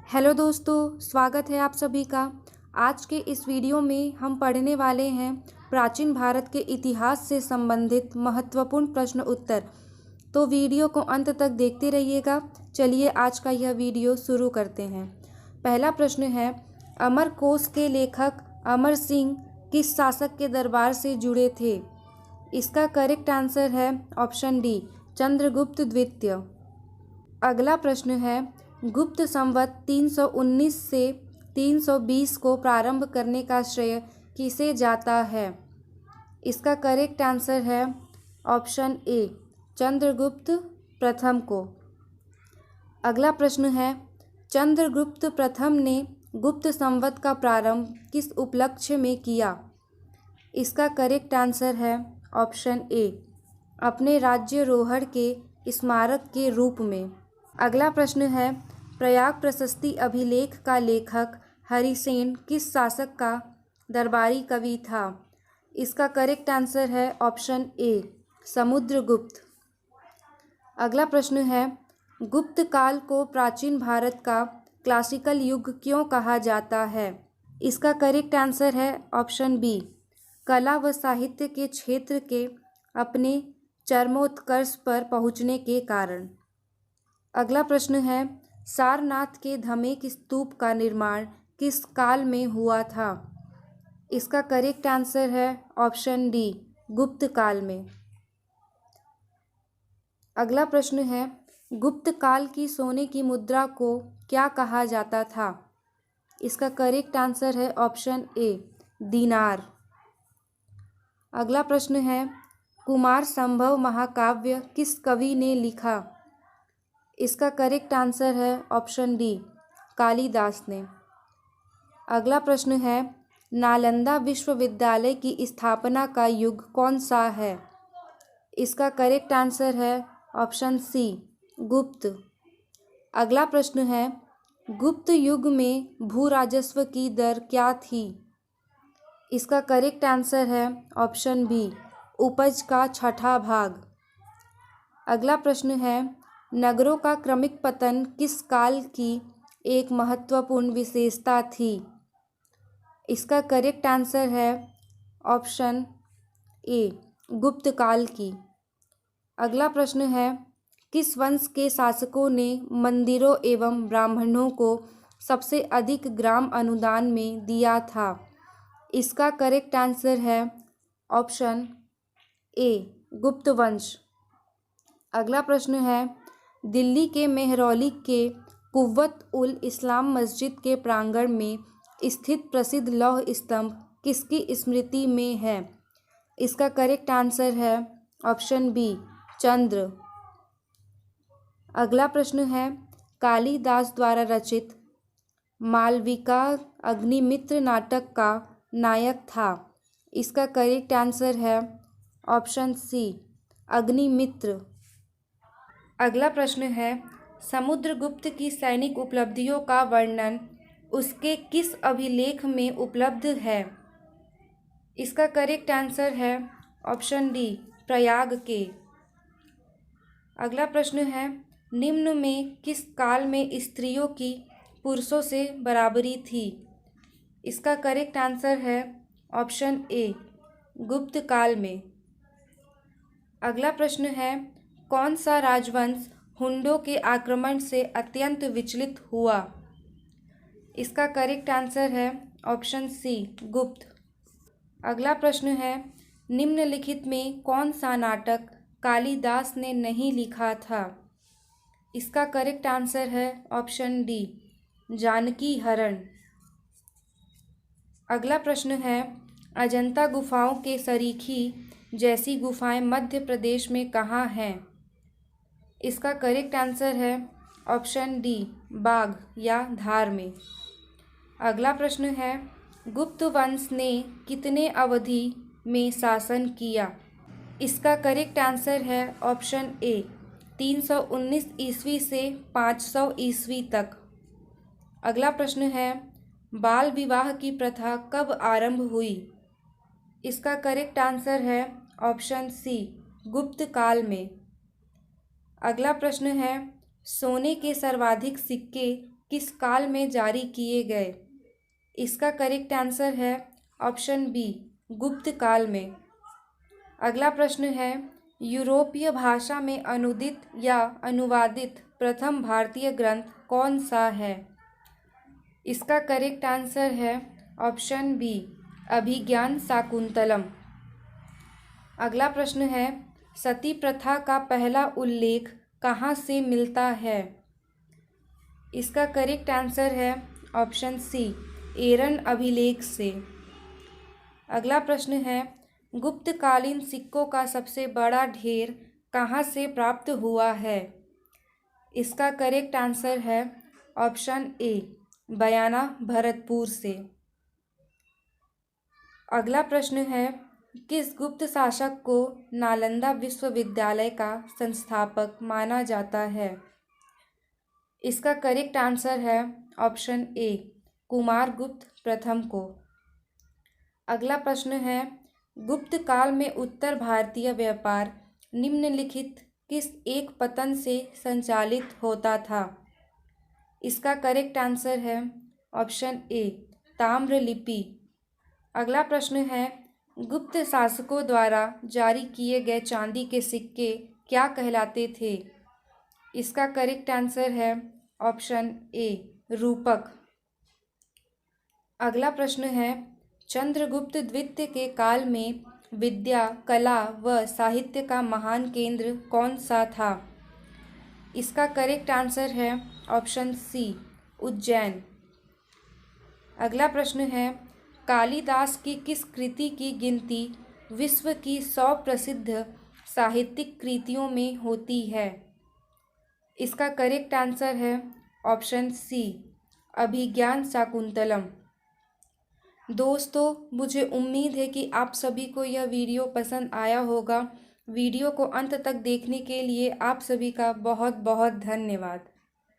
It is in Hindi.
हेलो दोस्तों, स्वागत है आप सभी का। आज के इस वीडियो में हम पढ़ने वाले हैं प्राचीन भारत के इतिहास से संबंधित महत्वपूर्ण प्रश्न उत्तर। तो वीडियो को अंत तक देखते रहिएगा। चलिए आज का यह वीडियो शुरू करते हैं। पहला प्रश्न है, अमरकोश के लेखक अमर सिंह किस शासक के दरबार से जुड़े थे? इसका करेक्ट आंसर है ऑप्शन डी, चंद्रगुप्त द्वितीय। अगला प्रश्न है, गुप्त संवत 319 से 320 को प्रारंभ करने का श्रेय किसे जाता है? इसका करेक्ट आंसर है ऑप्शन ए, चंद्रगुप्त प्रथम को। अगला प्रश्न है, चंद्रगुप्त प्रथम ने गुप्त संवत का प्रारंभ किस उपलक्ष्य में किया? इसका करेक्ट आंसर है ऑप्शन ए, अपने राज्यारोहण के स्मारक के रूप में। अगला प्रश्न है, प्रयाग प्रशस्ति अभिलेख का लेखक हरिसेन किस शासक का दरबारी कवि था? इसका करेक्ट आंसर है ऑप्शन ए, समुद्रगुप्त। अगला प्रश्न है, गुप्त काल को प्राचीन भारत का क्लासिकल युग क्यों कहा जाता है? इसका करेक्ट आंसर है ऑप्शन बी, कला व साहित्य के क्षेत्र के अपने चरमोत्कर्ष पर पहुँचने के कारण। अगला प्रश्न है, सारनाथ के धमेक स्तूप का निर्माण किस काल में हुआ था? इसका करेक्ट आंसर है ऑप्शन डी, गुप्त काल में। अगला प्रश्न है, गुप्त काल की सोने की मुद्रा को क्या कहा जाता था? इसका करेक्ट आंसर है ऑप्शन ए, दीनार। अगला प्रश्न है, कुमार संभव महाकाव्य किस कवि ने लिखा? इसका करेक्ट आंसर है ऑप्शन डी, कालिदास ने। अगला प्रश्न है, नालंदा विश्वविद्यालय की स्थापना का युग कौन सा है? इसका करेक्ट आंसर है ऑप्शन सी, गुप्त। अगला प्रश्न है, गुप्त युग में भू राजस्व की दर क्या थी? इसका करेक्ट आंसर है ऑप्शन बी, उपज का छठा भाग। अगला प्रश्न है, नगरों का क्रमिक पतन किस काल की एक महत्वपूर्ण विशेषता थी? इसका करेक्ट आंसर है ऑप्शन ए, गुप्त काल की। अगला प्रश्न है, किस वंश के शासकों ने मंदिरों एवं ब्राह्मणों को सबसे अधिक ग्राम अनुदान में दिया था? इसका करेक्ट आंसर है ऑप्शन ए, गुप्त वंश। अगला प्रश्न है, दिल्ली के मेहरौली के कुव्वत उल इस्लाम मस्जिद के प्रांगण में स्थित प्रसिद्ध लौह स्तंभ किसकी स्मृति में है? इसका करेक्ट आंसर है ऑप्शन बी, चंद्र। अगला प्रश्न है, कालिदास द्वारा रचित मालविका अग्निमित्र नाटक का नायक था? इसका करेक्ट आंसर है ऑप्शन सी, अग्निमित्र। अगला प्रश्न है, समुद्रगुप्त की सैनिक उपलब्धियों का वर्णन उसके किस अभिलेख में उपलब्ध है? इसका करेक्ट आंसर है ऑप्शन डी, प्रयाग के। अगला प्रश्न है, निम्न में किस काल में स्त्रियों की पुरुषों से बराबरी थी? इसका करेक्ट आंसर है ऑप्शन ए, गुप्त काल में। अगला प्रश्न है, कौन सा राजवंश हुंडों के आक्रमण से अत्यंत विचलित हुआ? इसका करेक्ट आंसर है ऑप्शन सी, गुप्त। अगला प्रश्न है, निम्नलिखित में कौन सा नाटक कालिदास ने नहीं लिखा था? इसका करेक्ट आंसर है ऑप्शन डी, जानकी हरण। अगला प्रश्न है, अजंता गुफाओं के सरीखी जैसी गुफाएं मध्य प्रदेश में कहाँ हैं? इसका करेक्ट आंसर है ऑप्शन डी, बाघ या धार में। अगला प्रश्न है, गुप्त वंश ने कितने अवधि में शासन किया? इसका करेक्ट आंसर है ऑप्शन ए, 319 ईस्वी से 500 ईस्वी तक। अगला प्रश्न है, बाल विवाह की प्रथा कब आरंभ हुई? इसका करेक्ट आंसर है ऑप्शन सी, गुप्त काल में। अगला प्रश्न है, सोने के सर्वाधिक सिक्के किस काल में जारी किए गए? इसका करेक्ट आंसर है ऑप्शन बी, गुप्त काल में। अगला प्रश्न है, यूरोपीय भाषा में अनुदित या अनुवादित प्रथम भारतीय ग्रंथ कौन सा है? इसका करेक्ट आंसर है ऑप्शन बी, अभिज्ञान शाकुंतलम। अगला प्रश्न है, सती प्रथा का पहला उल्लेख कहाँ से मिलता है? इसका करेक्ट आंसर है ऑप्शन सी, एरन अभिलेख से। अगला प्रश्न है, गुप्तकालीन सिक्कों का सबसे बड़ा ढेर कहाँ से प्राप्त हुआ है? इसका करेक्ट आंसर है ऑप्शन ए, बयाना भरतपुर से। अगला प्रश्न है, किस गुप्त शासक को नालंदा विश्वविद्यालय का संस्थापक माना जाता है? इसका करेक्ट आंसर है ऑप्शन ए, कुमारगुप्त प्रथम को। अगला प्रश्न है, गुप्त काल में उत्तर भारतीय व्यापार निम्नलिखित किस एक पतन से संचालित होता था? इसका करेक्ट आंसर है ऑप्शन ए, ताम्रलिपि। अगला प्रश्न है, गुप्त शासकों द्वारा जारी किए गए चांदी के सिक्के क्या कहलाते थे? इसका करेक्ट आंसर है ऑप्शन ए, रूपक। अगला प्रश्न है, चंद्रगुप्त द्वितीय के काल में विद्या, कला व साहित्य का महान केंद्र कौन सा था? इसका करेक्ट आंसर है ऑप्शन सी, उज्जैन। अगला प्रश्न है, कालिदास की किस कृति की गिनती विश्व की 100 प्रसिद्ध साहित्यिक कृतियों में होती है? इसका करेक्ट आंसर है ऑप्शन सी, अभिज्ञान शाकुंतलम। दोस्तों, मुझे उम्मीद है कि आप सभी को यह वीडियो पसंद आया होगा। वीडियो को अंत तक देखने के लिए आप सभी का बहुत बहुत धन्यवाद।